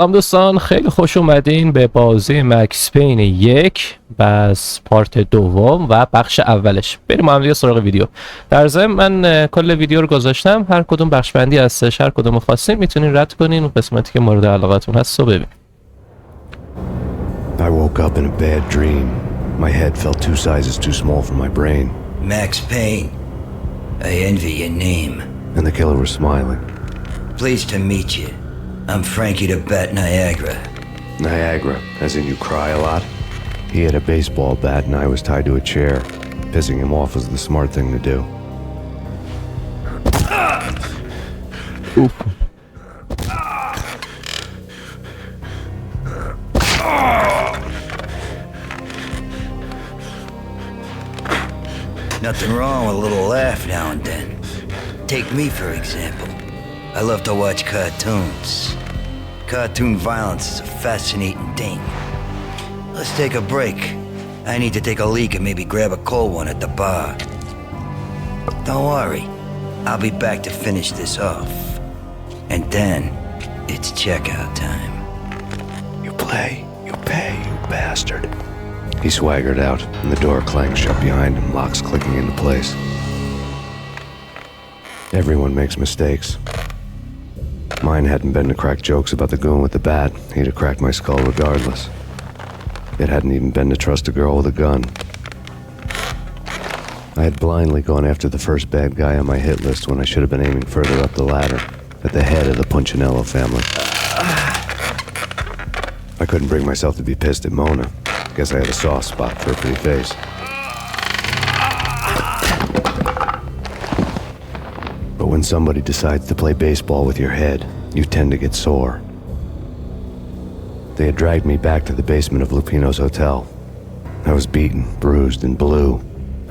سلام دوستان، خیلی خوش اومدین به بازی مکس پین 1 بس پارت دوم و بخش اولش. بریم ما هم دیگه سراغ ویدیو. در ضمن من کل ویدیو رو گذاشتم، هر کدوم بخش بندی هستش، هر کدوم خواستین میتونین رد کنین و قسمتی که مورد علاقتون هست رو ببین. I woke up in a bad dream. My head felt 2 sizes too small for my brain. Max Payne. I envy your name. And the killer was smiling. Pleased to meet you. I'm Frankie the Bat Niagara. Niagara, as in you cry a lot? He had a baseball bat and I was tied to a chair. Pissing him off was the smart thing to do. Oof. Nothing wrong with a little laugh now and then. Take me for example. I love to watch cartoons. Cartoon violence is a fascinating thing. Let's take a break. I need to take a leak and maybe grab a cold one at the bar. Don't worry. I'll be back to finish this off. And then, it's checkout time. You play, you pay, you bastard. He swaggered out, and the door clanged shut behind him, locks clicking into place. Everyone makes mistakes. Mine hadn't been to crack jokes about the goon with the bat. He'd have cracked my skull regardless. It hadn't even been to trust a girl with a gun. I had blindly gone after the first bad guy on my hit list when I should have been aiming further up the ladder, at the head of the Punchinello family. I couldn't bring myself to be pissed at Mona. Guess I had a soft spot for her pretty face. But when somebody decides to play baseball with your head, you tend to get sore. They had dragged me back to the basement of Lupino's hotel. I was beaten, bruised, and blue.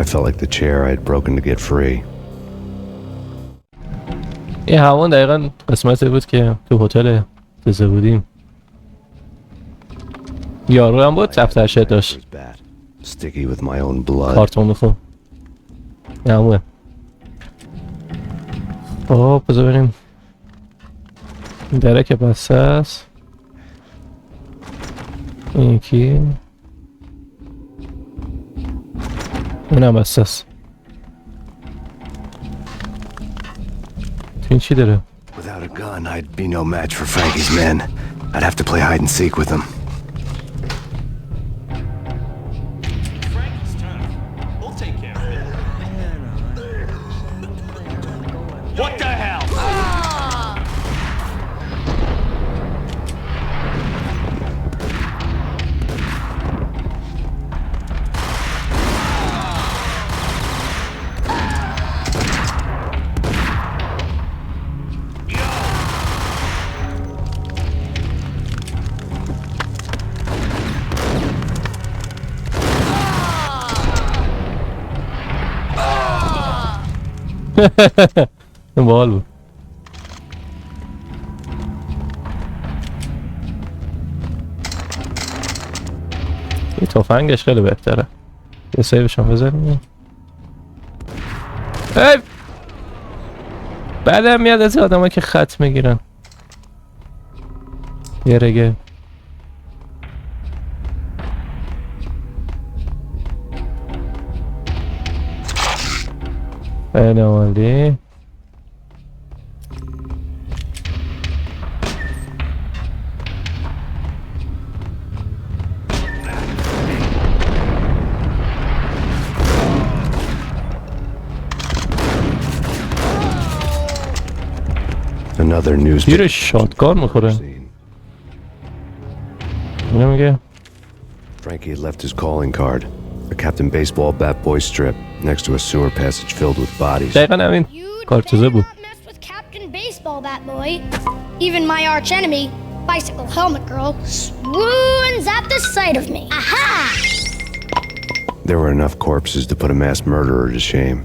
I felt like the chair I had broken to get free. این همون دقیقا قسمتی بود که تو هتل تزه بودیم. یارو هم بود دفترچه داشت. Sticky with my own blood. کارتون میخون. این همونه. خب بذار بریم. این دره که بسته است. این یکی. این هم بسته است. تو این چی داره؟ Without a gun, I'd be no match for Frankie's men. I'd have to play hide and seek with them. What the hell? این باحال بود. این تفنگش خیلی بهتره. یه سیوش هم بذاریم. بعدم میاد از این آدم که خط میگیرن. یه رگه خیلی عالی. Another news. گیر شاتگان میخوره. اینو میگه Frankie had left his calling card, a Captain Baseball bat boy strip, next to a sewer passage filled with bodies. دقیقا همین کارتزه بود. Captain Baseball Bat Boy. Even my arch enemy, Bicycle Helmet Girl, swoons at the sight of me. Aha! There were enough corpses to put a mass murderer to shame.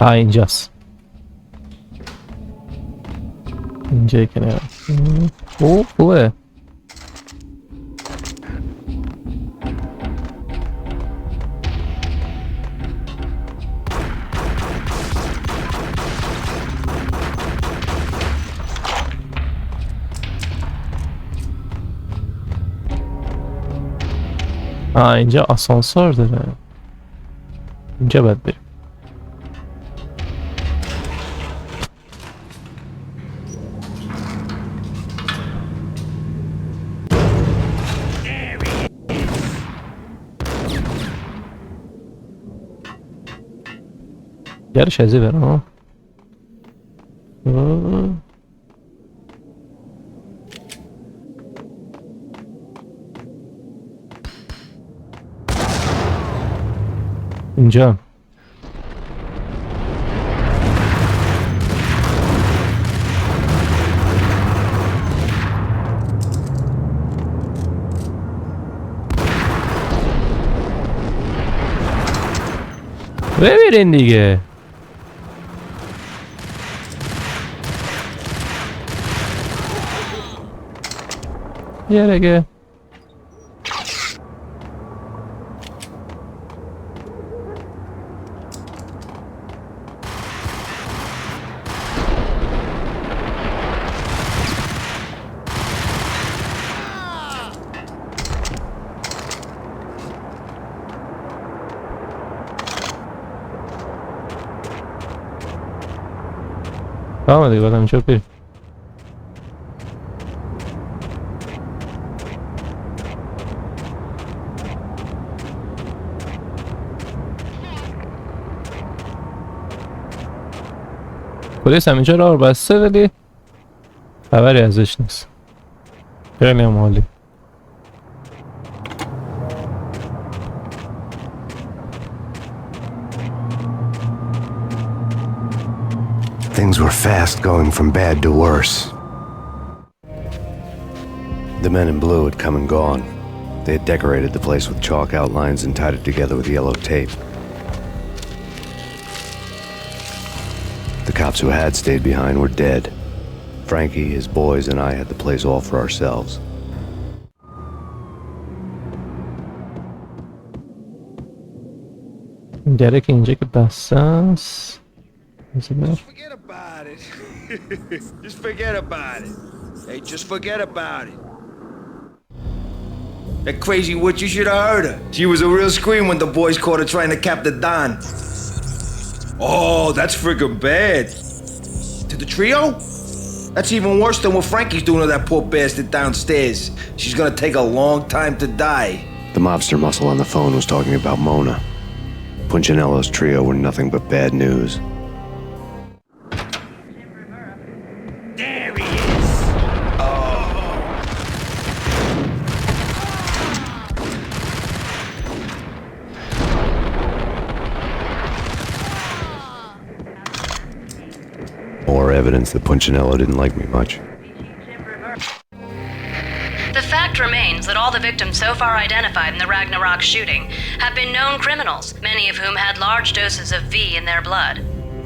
اینجاست. اینجایی که نه. خوبه. اینجا آسانسور داره. اینجا باید بریم. yarış ezi ver ama. اینجا ببینین دیگه. یه دیگه تمام دیگه بعدم اینجا بریم. پلیس هم اینجا راه رو بسته ولی خبری ازش نیست. خیلی هم عالی. Things were fast going from bad to worse. The men in blue had come and gone. They had decorated the place with chalk outlines and tied it together with yellow tape. The cops who had stayed behind were dead. Frankie, his boys, and I had the place all for ourselves. درک اینجا که بساس. Just forget about it. Just forget about it. Hey, just forget about it. That crazy witch, you should have heard her. She was a real scream when the boys caught her trying to cap the Don. Oh, that's friggin' bad. To the trio? That's even worse than what Frankie's doing to that poor bastard downstairs. She's gonna take a long time to die. The mobster muscle on the phone was talking about Mona. Punchinello's trio were nothing but bad news. There he is. More evidence that Punchinello didn't like me much. The fact remains that all the victims so far identified in the Ragnarok shooting have been known criminals, many of whom had large doses of V in their blood.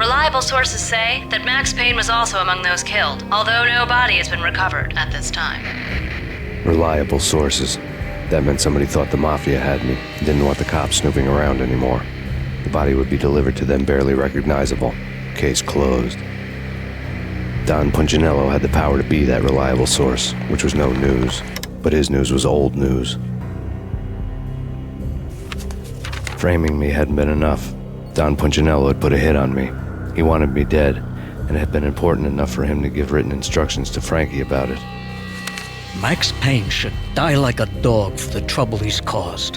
Reliable sources say that Max Payne was also among those killed, although no body has been recovered at this time. Reliable sources. That meant somebody thought the Mafia had me, didn't want the cops snooping around anymore. The body would be delivered to them barely recognizable. Case closed. Don Punchinello had the power to be that reliable source, which was no news. But his news was old news. Framing me hadn't been enough. Don Punchinello had put a hit on me. He wanted me dead, and it had been important enough for him to give written instructions to Frankie about it. Max Payne should die like a dog for the trouble he's caused.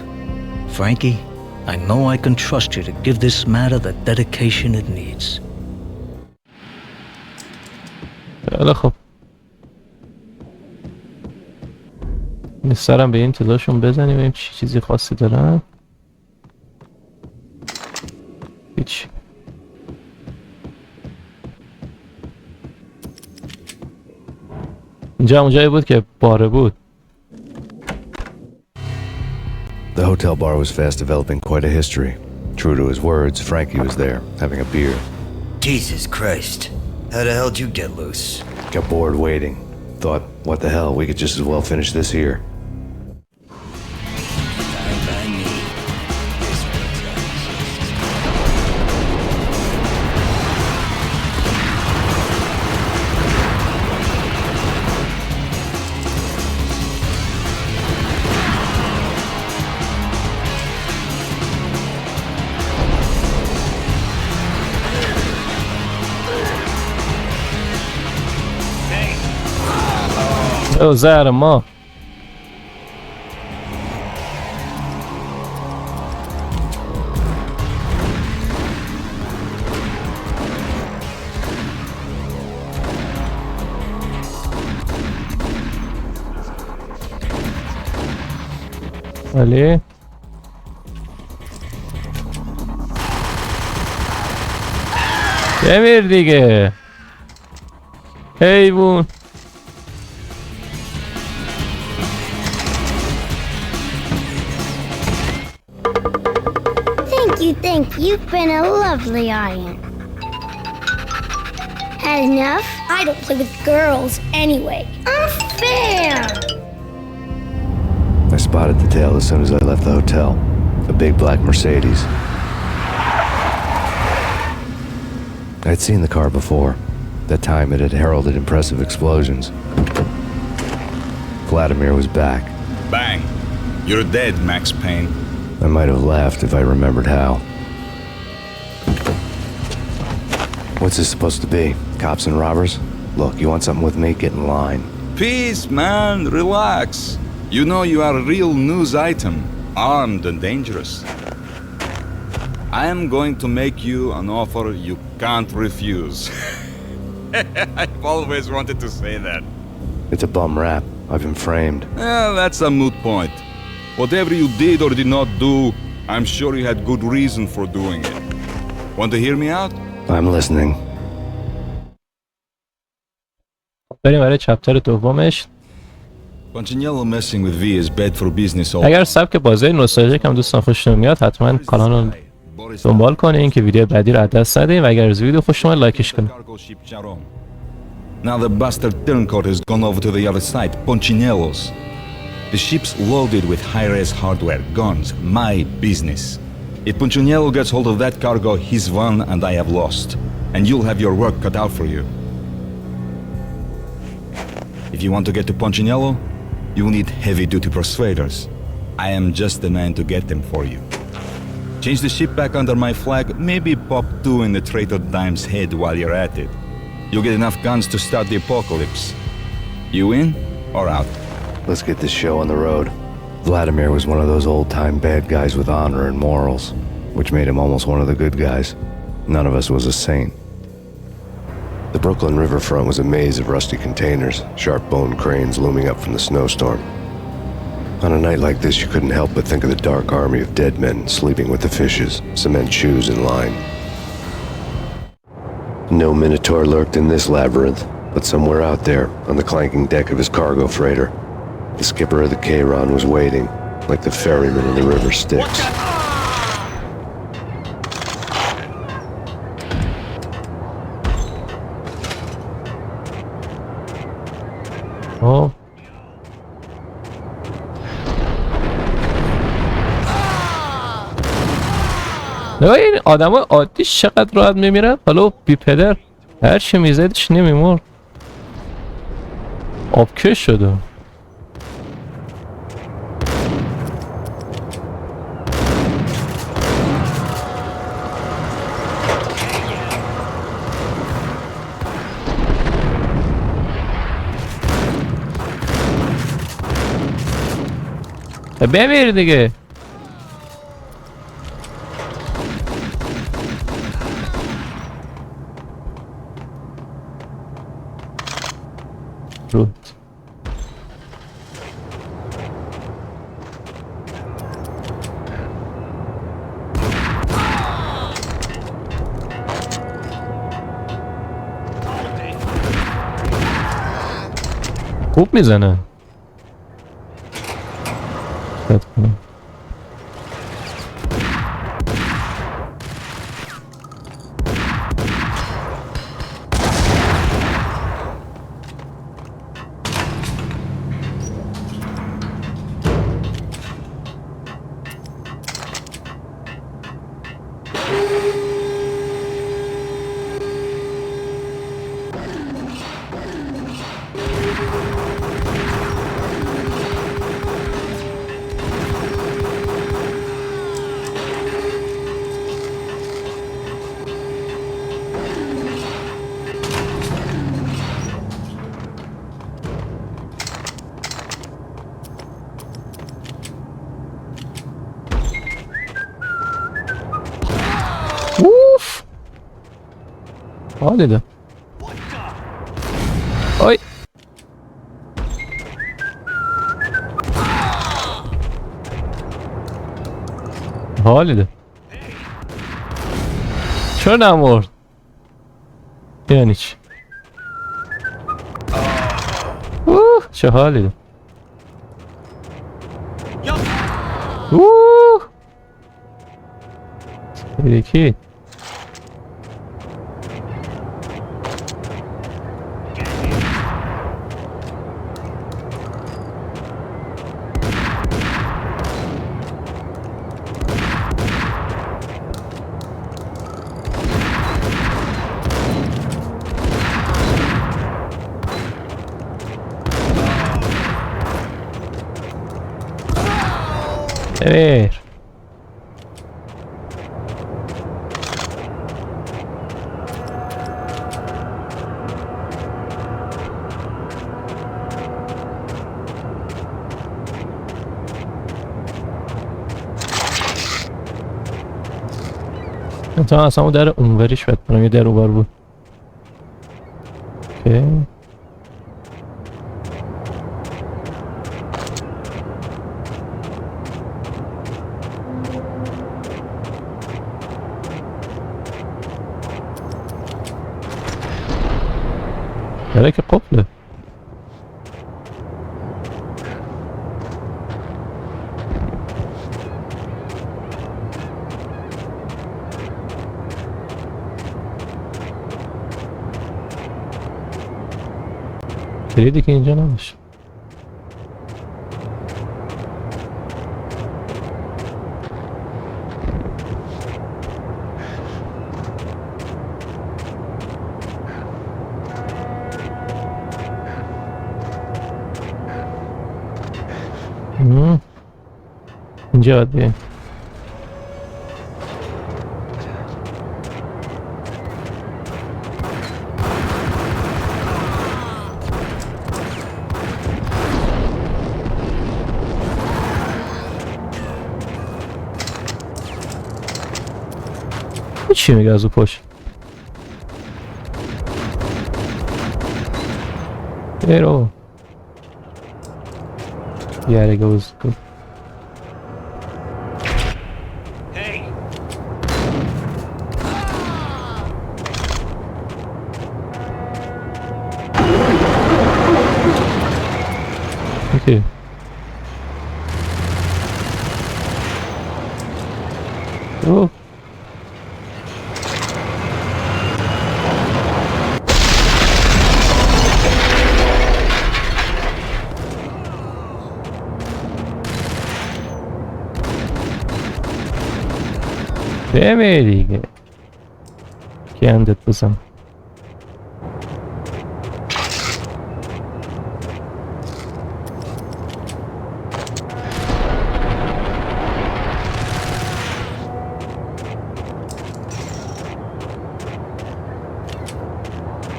Frankie, I know I can trust you to give this matter the dedication it needs. خیلی خوب. سرم به این تعدادشون بزنیم ببینیم چی چیزی خاصی دارن. هیچ. اینجا همون جایی بود که باره بود. The hotel bar was fast developing quite a history. True to his words, Frankie was there, having a beer. Jesus Christ. How the hell'd you get loose? Got bored waiting. Thought, what the hell, we could just as well finish this here. Fine by me. This one's ذارم. ولی بمیر دیگه حیوون. Thank you. You've been a lovely audience. Had enough? I don't play with girls anyway. Unfair! I spotted the tail as soon as I left the hotel. A big black Mercedes. I'd seen the car before. That time it had heralded impressive explosions. Vladimir was back. Bang! You're dead, Max Payne. I might have laughed if I remembered how. What's this supposed to be? Cops and robbers? Look, you want something with me? Get in line. Peace, man. Relax. You know you are a real news item. Armed and dangerous. I am going to make you an offer you can't refuse. I've always wanted to say that. It's a bum rap. I've been framed. That's a moot point. Whatever you did or did not do, I'm sure you had good reason for doing it. Want to hear me out? I'm listening. بریم برای چپتر دومش. Punchinello messing with V is bad for business. اگر سبک بازی نوستالژیک هم دوستان خوشتون میاد حتما کانال رو دنبال کنین که ویدیو بعدی رو از دست ندین و اگر از ویدیو خوشتون اومد لایکش کنین. Now the bastard turncoat has gone over to the other side, Punchinello's. The ship's loaded with high-res hardware, guns, my business. If Punchinello gets hold of that cargo, he's won and I have lost. And you'll have your work cut out for you. If you want to get to Punchinello, you'll need heavy-duty persuaders. I am just the man to get them for you. Change the ship back under my flag, maybe pop 2 in the traitor Dime's head while you're at it. You'll get enough guns to start the apocalypse. You in or out? Let's get this show on the road. Vladimir was one of those old-time bad guys with honor and morals, which made him almost one of the good guys. None of us was a saint. The Brooklyn riverfront was a maze of rusty containers, sharp-boned cranes looming up from the snowstorm. On a night like this, you couldn't help but think of the dark army of dead men sleeping with the fishes, cement shoes in line. No Minotaur lurked in this labyrinth, but somewhere out there, on the clanking deck of his cargo freighter, the skipper of the Chiron was waiting, like the ferryman in the river Styx. Oh. نگاه این آدم های عادی چقدر راحت میمیرن. حالا بی پدر هر چی میزدش نمیمور. آبکش شده. بمیر دیگه. رود خوب میزنه. حالی ده. آی حالی ده. چرا نمورد؟ یعنی چی؟ چه حالی ده. یکی ببیر تا اصلا اون در اونوریش باید کنم، یه در اونور بود. اوکی داره که قفله. کلیدی که اینجا نباشه. اینجا باید بیم. چی میگه از او پشت؟ برو یاره گوز کن. اوکی اوه بمیر دیگه گندت بزن.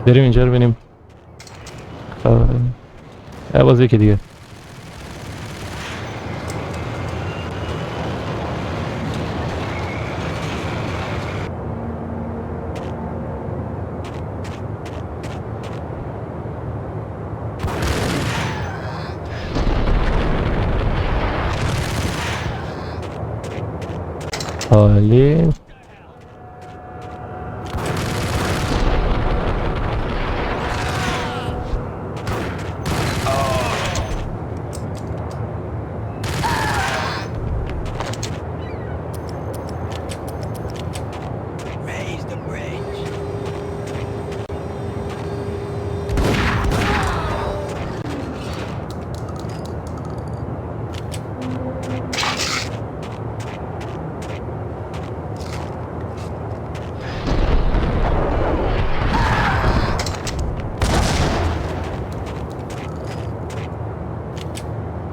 بریم اینجا رو ببینیم. بازی که دیگه حالی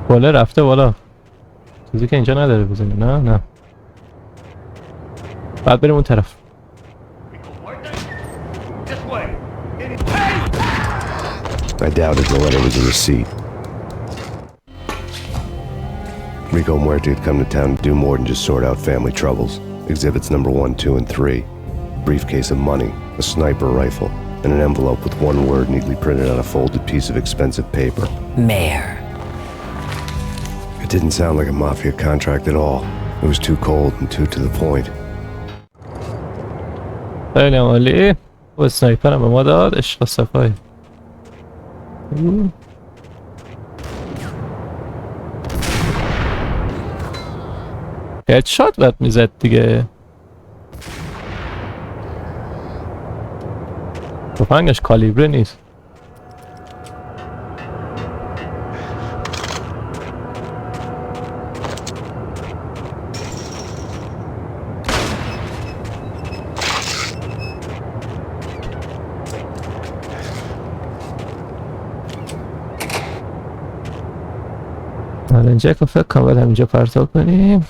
بالا رفته بالا. چیزی که اینجا نداره بزنیم. نه بعد بریم اون طرف. I doubted the letter was a receipt. Rico Muerte had come to town to do more than just sort out family troubles. Exhibits number 1, 2, and 3. Briefcase of money, a sniper rifle, and an envelope with one word neatly printed on a folded piece of expensive paper. Mayor. It didn't sound like a mafia contract at all. It was too cold and too to the point. خیلی عالی. و سنایپر هم به ما داد. عشق صفایی. هدشات باید میزد دیگه. تفنگش کالیبره نیست. حالا اینجا که فکر کنم باید همینجا پرتاب کنیم.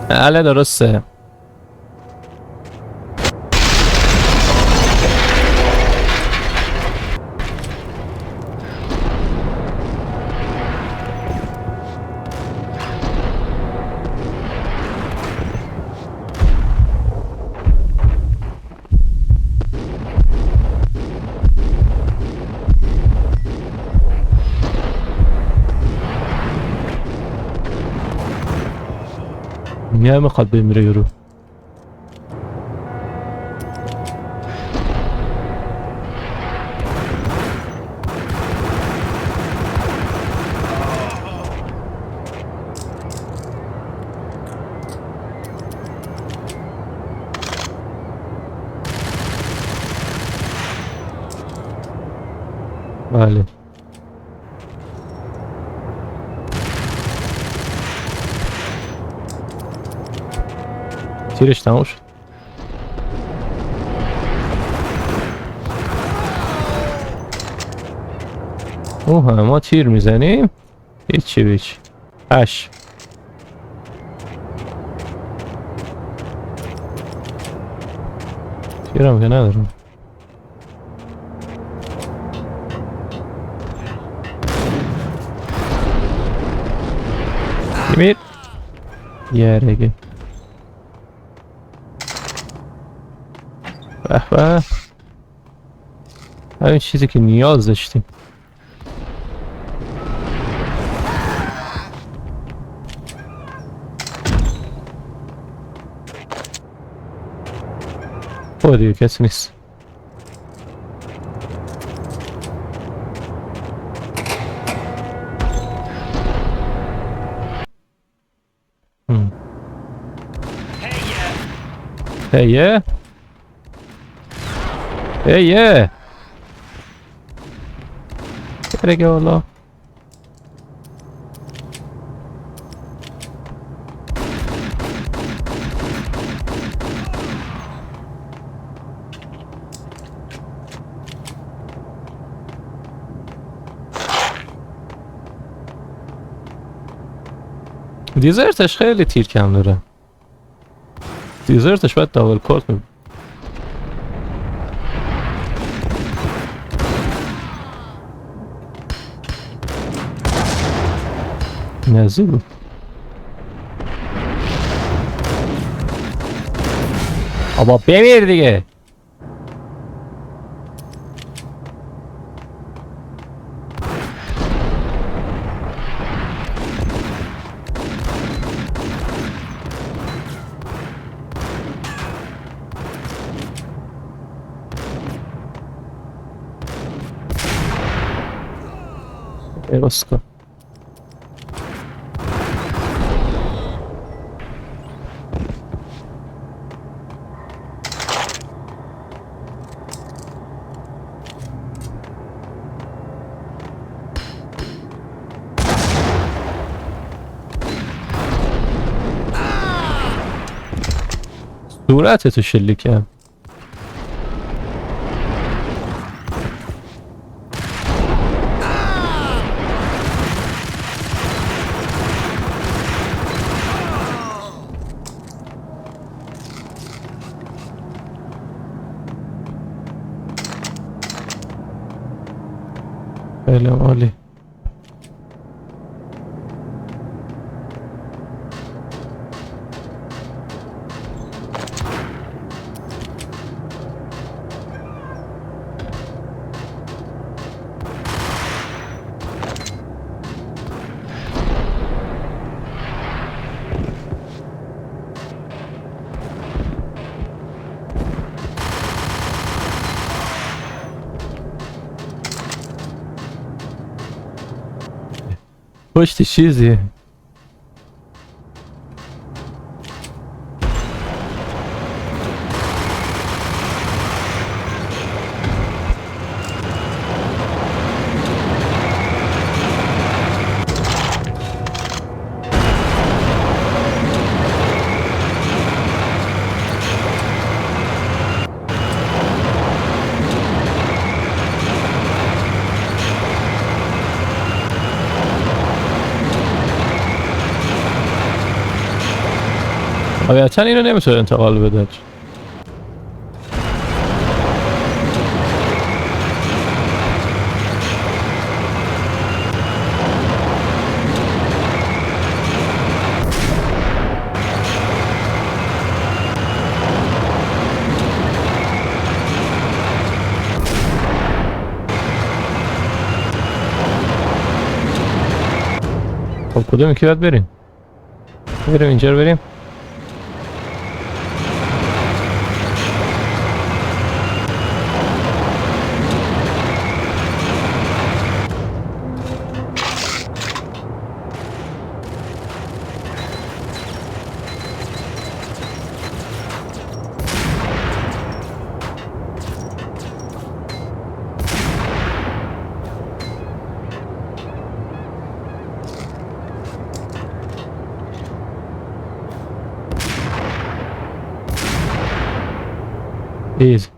بله درسته. میای میخواد بمیره یورو. بله تیرش تموم شد. اوه ما تیر میزنیم هیچی بیچ هش تیرم که ندارم. میمید یارگه به همین چیزی که نیاز داشتیم. خب دیگه کسی نیست. هیه هیه برگه والا دیزرتش خیلی تیر کم داره. دیزرتش باید دابل کورت می نزدیک بود. آبا بمیر دیگه. درست کن. صورتتو شلیکم. خیلی عالی. پشت چیزی. طبیعتا اینو نمیتونه انتقال بده. خب کدوم یکی باید بریم؟ بریم اینجا رو بریم. Easy.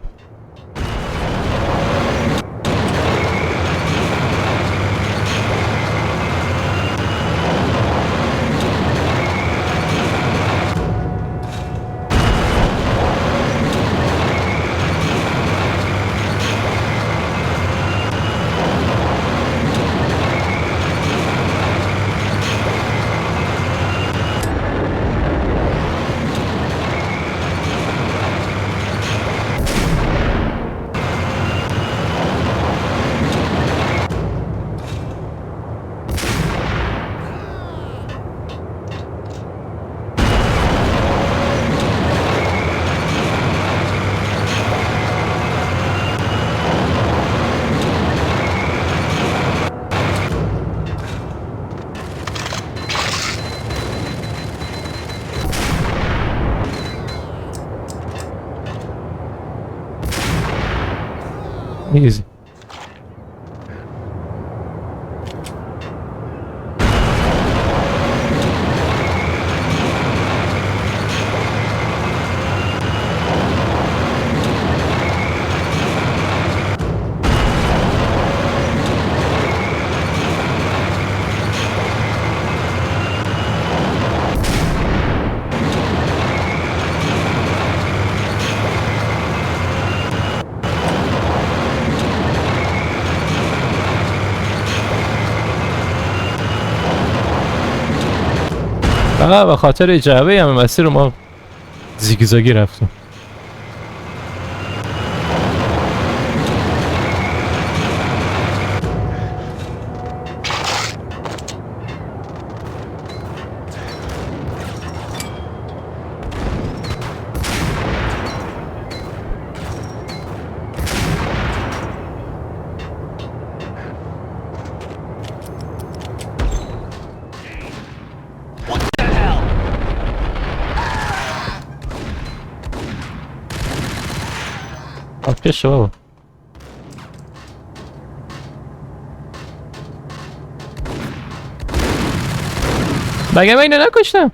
Easy. فقط به خاطر جعبه همه مسیر رو ما زیگزاگی رفتیم. کشه بابا. مگه من اینو نکشتم؟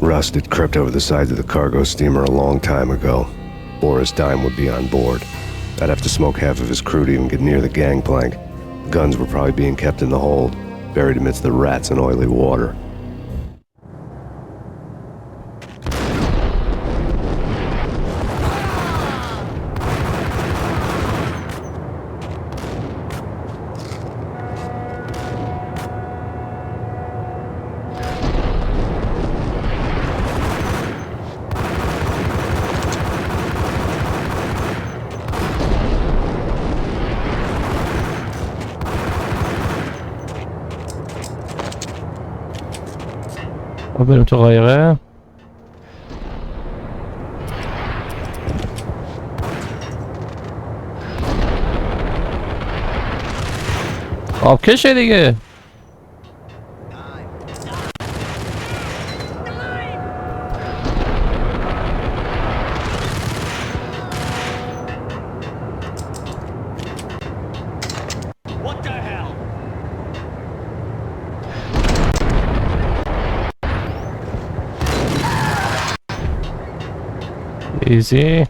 Rust had crept over the sides of the cargo steamer a long time ago. Boris Dime would be on board. I'd have to smoke half of his crew to even get near the gangplank. The guns were probably being kept in the hold, buried amidst the rats and oily water. بریم تو قایقه. آبکشه دیگه. What the hell? Easy.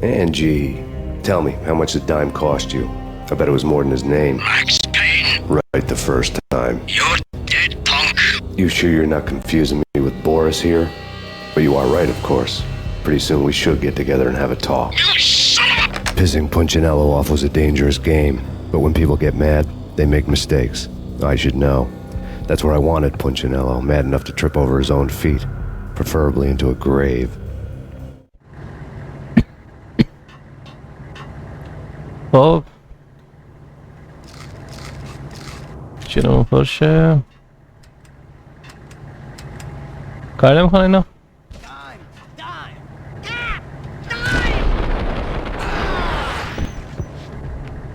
Angie, tell me, how much did Dime cost you? I bet it was more than his name. Max Payne, Right the first time. you're dead, punk. You sure you're not confusing me with Boris here? But you are right, of course. Pretty soon we should get together and have a talk. You son of a... Pissing Punchinello off was a dangerous game, but when people get mad, they make mistakes. I should know. That's where I wanted Punchinello, mad enough to trip over his own feet, preferably into a grave. خب چی رو باشه کار نمیکنه اینا.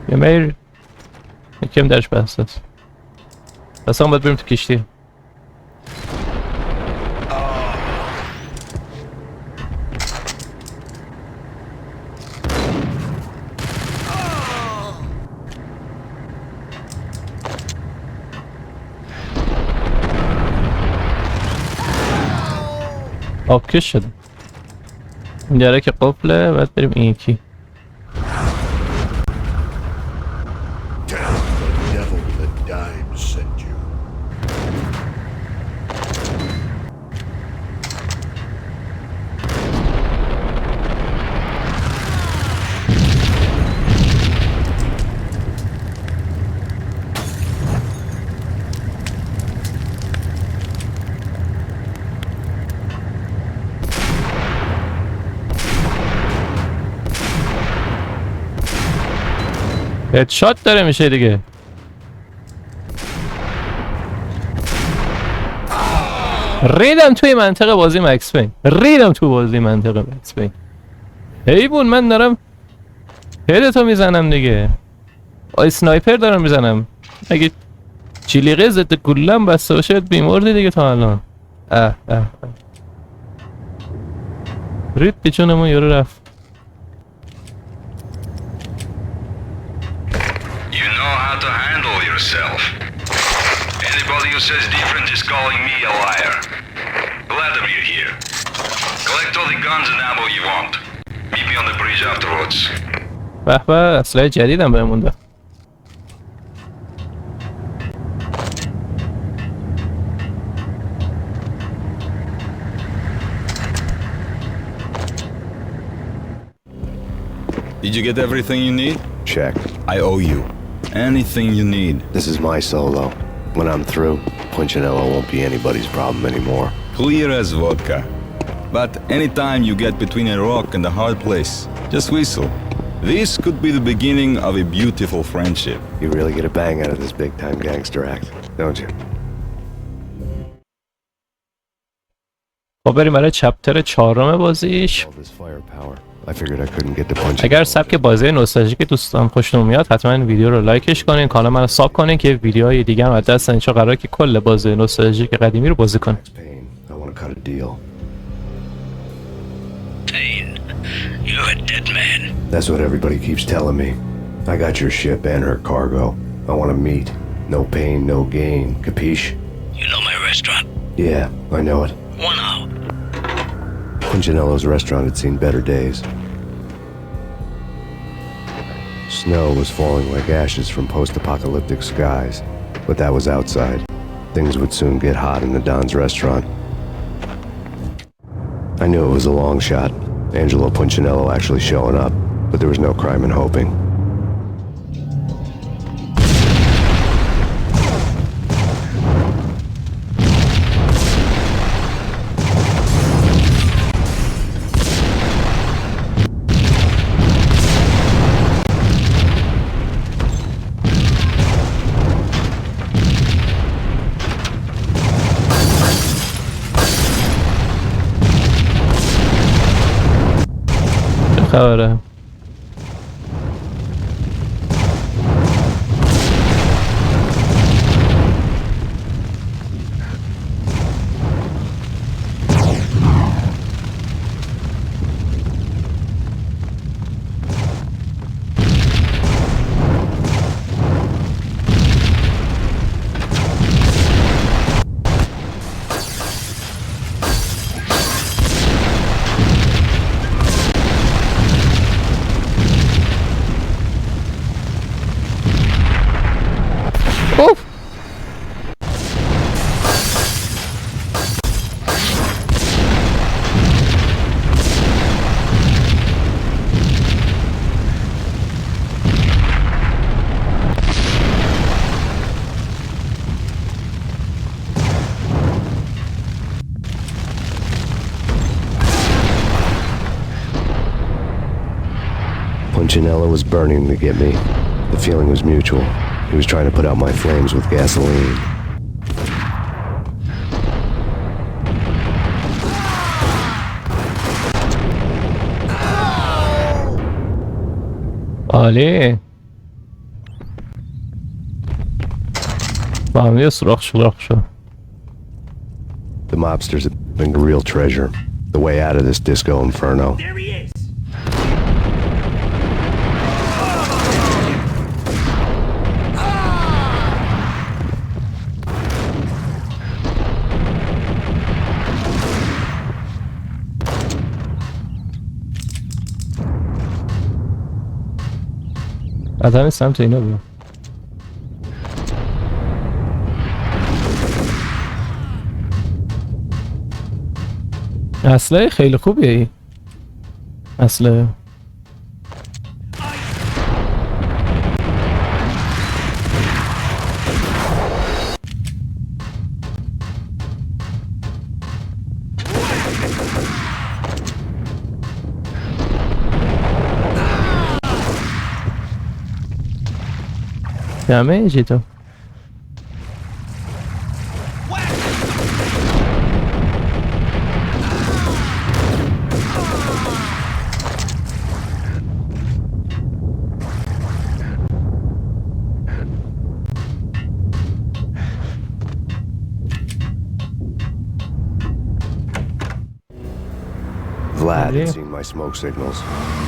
یه میر یکم درش بحث هست. پس هم باید بریم تو کشتی. آبکش شده. این داره که قفله. باید بریم این یکی. هدشات داره میشه دیگه. ریدم توی منطقه بازی مکس پین. ریدم تو بازی منطقه مکس پین. حیوان من دارم هدتو میزنم دیگه. آی سنایپر دارم میزنم. اگه چیلیقه ضد گلم بسته باشه بیمردی دیگه تا الان. رید پیچونمون یارو رفت. Anybody who says different is calling me a liar. Glad of you here. Collect all the guns and ammo you want. Meet me on the bridge afterwards. به به اسلحه جدیدم بهمون داد. Did you get everything you need? Check. I owe you. Anything you need. This is my solo. When I'm through, Punchinello won't be anybody's problem anymore. Clear as vodka. But anytime you get between a rock and a hard place, just whistle. This could be the beginning of a beautiful friendship. You really get a bang out of this big-time gangster act, don't you? ما بریم برای چپتر 4 بازیش. All this firepower. I figured I couldn't get to punch. اگر سبک بازی نوستالژیک دوستان خوشتون میاد حتما ویدیو رو لایکش کنین، کانال من رو ساب کنین که ویدیوهای دیگه هم از دست اینجا قراره که کل بازی نوستالژیک قدیمی رو بازی کنین. Payne, I want to cut a deal. Payne, you're a dead man. That's what everybody keeps telling me. I got your ship and her cargo. I want to meet. No pain, no gain. Capiche? You know my restaurant? Yeah, I know it. 1 hour. Punchinello's restaurant had seen better days. Snow was falling like ashes from post-apocalyptic skies, but that was outside. Things would soon get hot in the Don's restaurant. I knew it was a long shot, Angelo Punchinello actually showing up, but there was no crime in hoping. خبره؟ Punchinello was burning to get me. The feeling was mutual. He was trying to put out my flames with gasoline. عالی. با هم یه سراخ شد. The mobsters had been a real treasure. The way out of this disco inferno. There he is! از همین سمت اینا بیا. اصله خیلی خوبیه این اصله. damage تو Vlad had seen my smoke signals.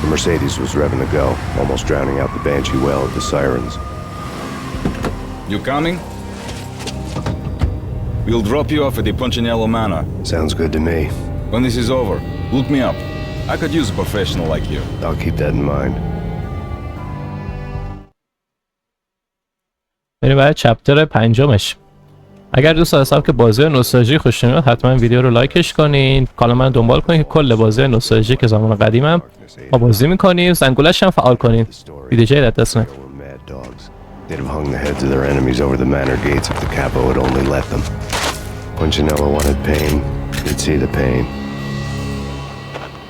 The Mercedes was revving to go, almost drowning out the banshee wail of the sirens. You coming? We'll drop you off at the Punchinello Manor. Sounds good to me. When this is over, look me up. I could use a professional like you. I'll keep that in mind. بریم برای چپتر 5. اگر دوست داشتید که بازی نوستالژی خوشتون میاد حتما ویدیو رو لایکش کنین، کانال من دنبال کنین که کل بازی نوستالژی که زمان قدیمم ما بازی میکنیم، زنگولش هم فعال کنین. ویدیو جدید دست نه. They'd have hung the heads of their enemies over the manor gates if the capo had only let them. Punchinello wanted Payne. He'd see the pain.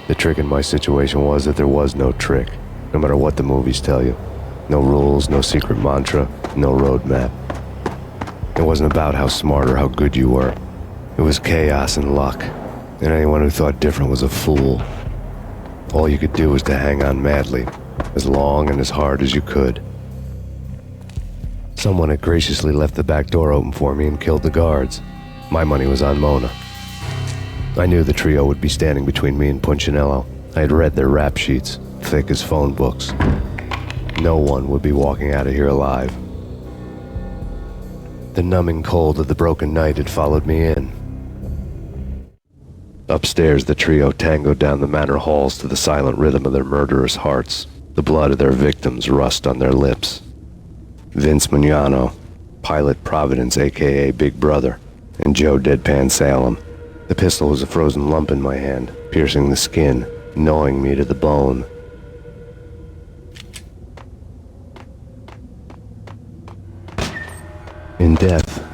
The trick in my situation was that there was no trick, no matter what the movies tell you. No rules, no secret mantra, no roadmap. It wasn't about how smart or how good you were. It was chaos and luck. and anyone who thought different was a fool. All you could do was to hang on madly, as long and as hard as you could. Someone had graciously left the back door open for me and killed the guards. My money was on Mona. I knew the trio would be standing between me and Punchinello. I had read their rap sheets, thick as phone books. No one would be walking out of here alive. The numbing cold of the broken night had followed me in. Upstairs, the trio tangoed down the manor halls to the silent rhythm of their murderous hearts, the blood of their victims rust on their lips. Vince Mignano, Pilot Providence aka Big Brother, and Joe Deadpan Salem. The pistol was a frozen lump in my hand, piercing the skin, gnawing me to the bone. In death,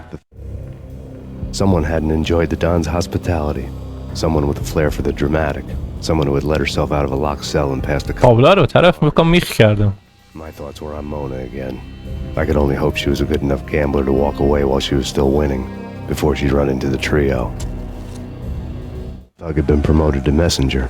someone hadn't enjoyed the Don's hospitality. Someone with a flair for the dramatic. Someone who had let herself out of a locked cell and passed a کابلا رو طرف میکنم میخ کردم. My thoughts were on Mona again. I could only hope she was a good enough gambler to walk away while she was still winning, before she'd run into the trio. Thug had been promoted to messenger.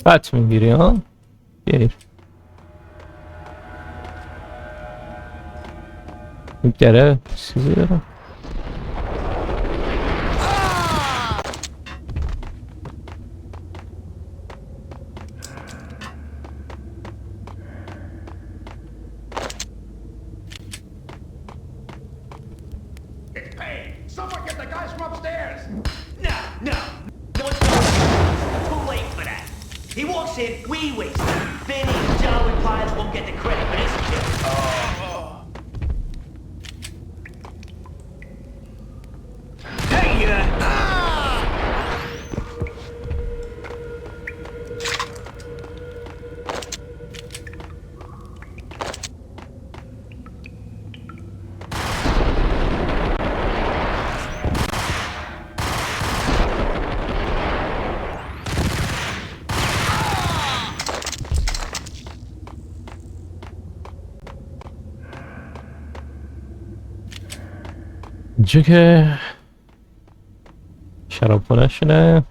فت میگیری ها؟ گیر داره چیزی داره Someone get the guys from upstairs! No, no! No, it's too late for that. He walks in, we waste it. Vinny, Joe, and Piles won't get the credit for this kill. Hey, اینجا که شراب خونه‌شونه.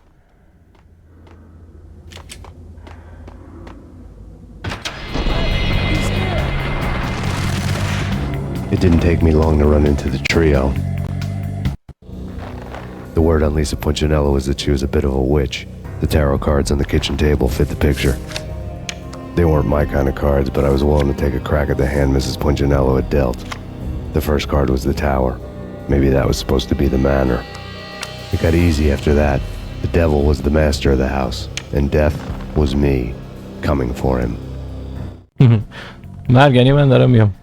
It didn't take me long to run into the trio. The word on Lisa Punchinello was that she was a bit of a witch. The tarot cards on the kitchen table fit the picture. They weren't my kind of cards, but I was willing to take a crack at the hand Mrs. Punchinello had dealt. The first card was the Tower. Maybe that was supposed to be the manor. It got easy after that. The devil was the master of the house, and death was me, coming for him. مرگ یعنی من دارم میام.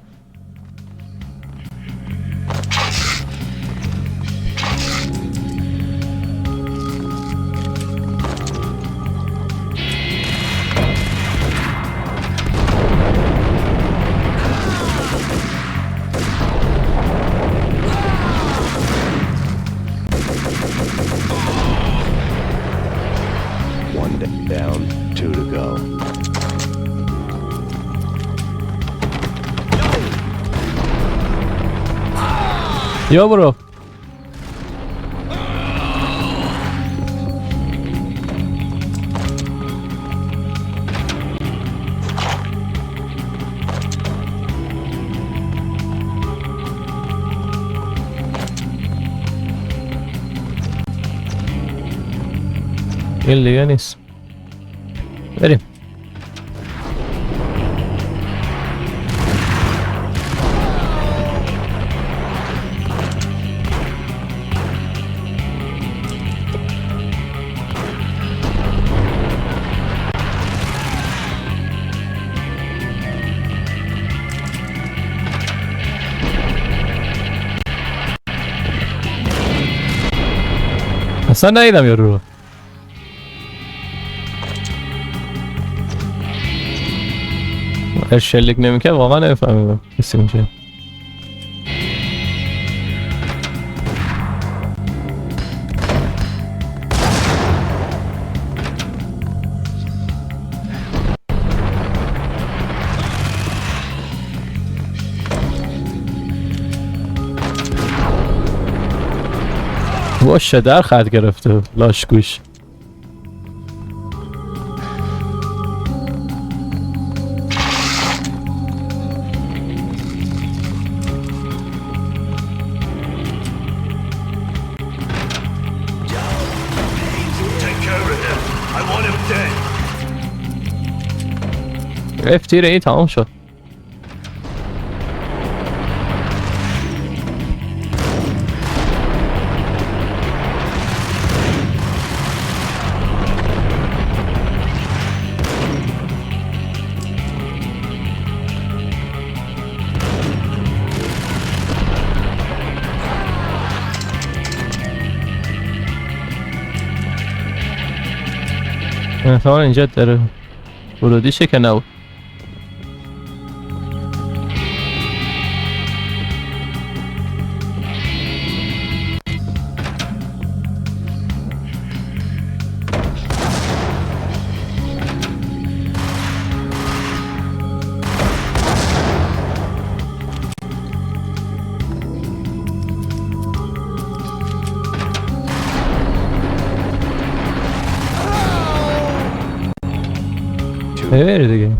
Down, 2 to go. یا برو. این دیگه نیست. بریم. اصلا ندیدم یارو رو. اگر شلیک نمیکرد واقعا نمیفهمیدم کسی میشه. باشه در خط گرفته لاشگوش. افتیره ای تمام شد. احتمال اینجا داره ورودیشه که نبود. ببری دیگه.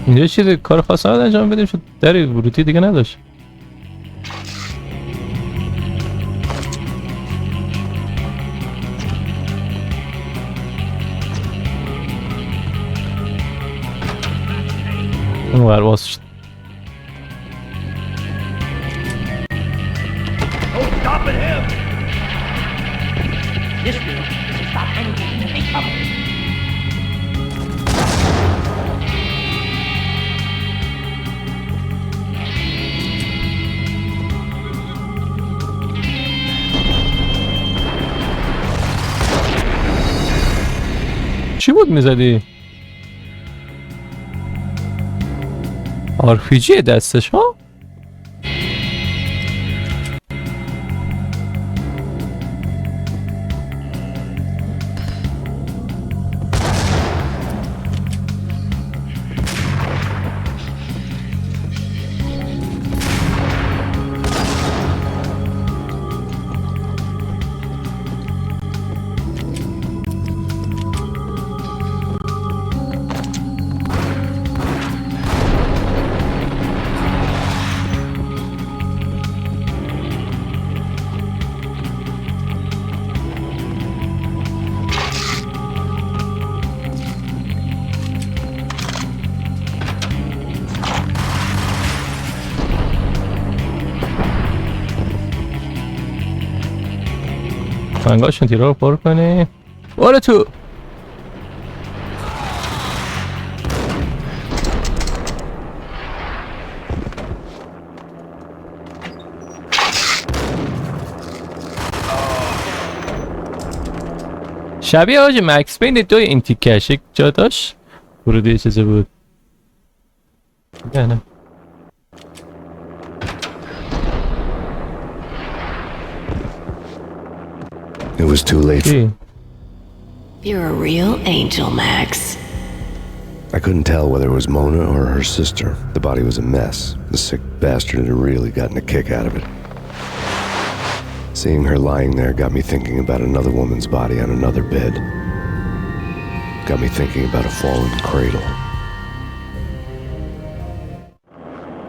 اینجا چیزی کار خاصی نداره انجام بدیم شد دری ورودی دیگه نداشت. اون ور باز شد. چی بود میزدی؟ آرپیجی دستش ها؟ منگاشون تیرا رو پر کنی باره تو. شبیه آجی مکس پین دوی این تیکش یک جا داشت ورودی چیزی بود نه. It was too late. You're a real angel, Max. I couldn't tell whether it was Mona or her sister. The body was a mess. The sick bastard had really gotten a kick out of it. Seeing her lying there got me thinking about another woman's body on another bed. Got me thinking about a fallen cradle.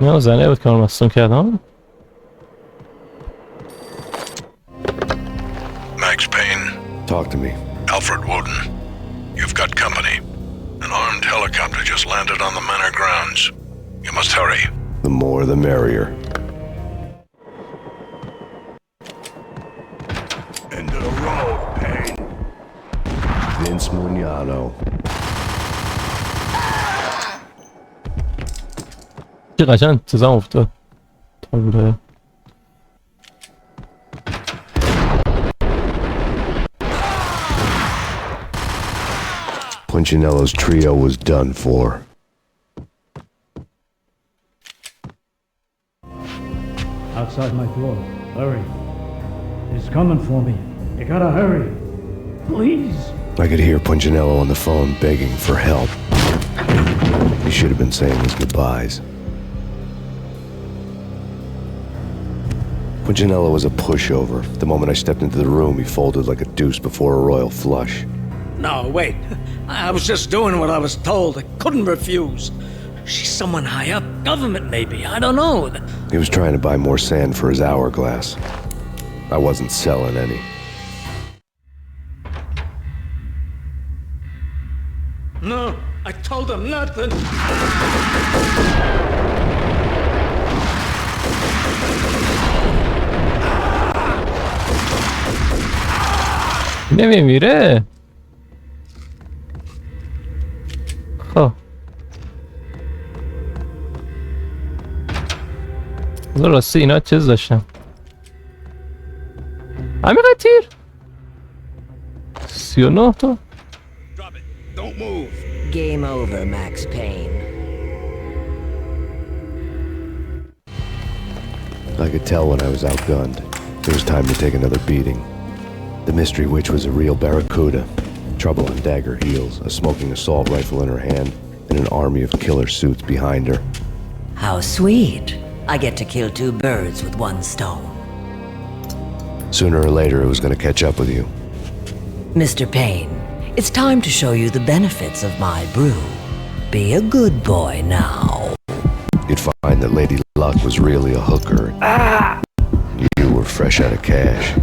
نه زنه بود کار مستون کردم. Max Payne. Talk to me. Alfred Woden. You've got company. An armed helicopter just landed on the manor grounds. You must hurry. The more the merrier. End of the road, Payne. Vince Mugnano. چه قشنگ چیزام افتاد. تابلوه. Punchinello's trio was done for. Outside my door. Hurry. He's coming for me. You gotta hurry. Please. I could hear Punchinello on the phone begging for help. He should have been saying his goodbyes. Punchinello was a pushover. The moment I stepped into the room, he folded like a deuce before a royal flush. No, wait. I was just doing what I was told. I couldn't refuse. She's someone high up. Government, maybe. I don't know. He was trying to buy more sand for his hourglass. I wasn't selling any. No, I told him nothing. نمیمیره. خب راستی اینا چیز داشتم همین تیر 39 تا. Game over, Max Payne. I could tell when I was outgunned. It was time to take another beating. The mystery witch was a real barracuda. Trouble on dagger heels, a smoking assault rifle in her hand, and an army of killer suits behind her. How sweet. I get to kill two birds with one stone. Sooner or later, it was going to catch up with you. Mr. Payne, it's time to show you the benefits of my brew. Be a good boy now. You'd find that Lady Luck was really a hooker. You were fresh out of cash.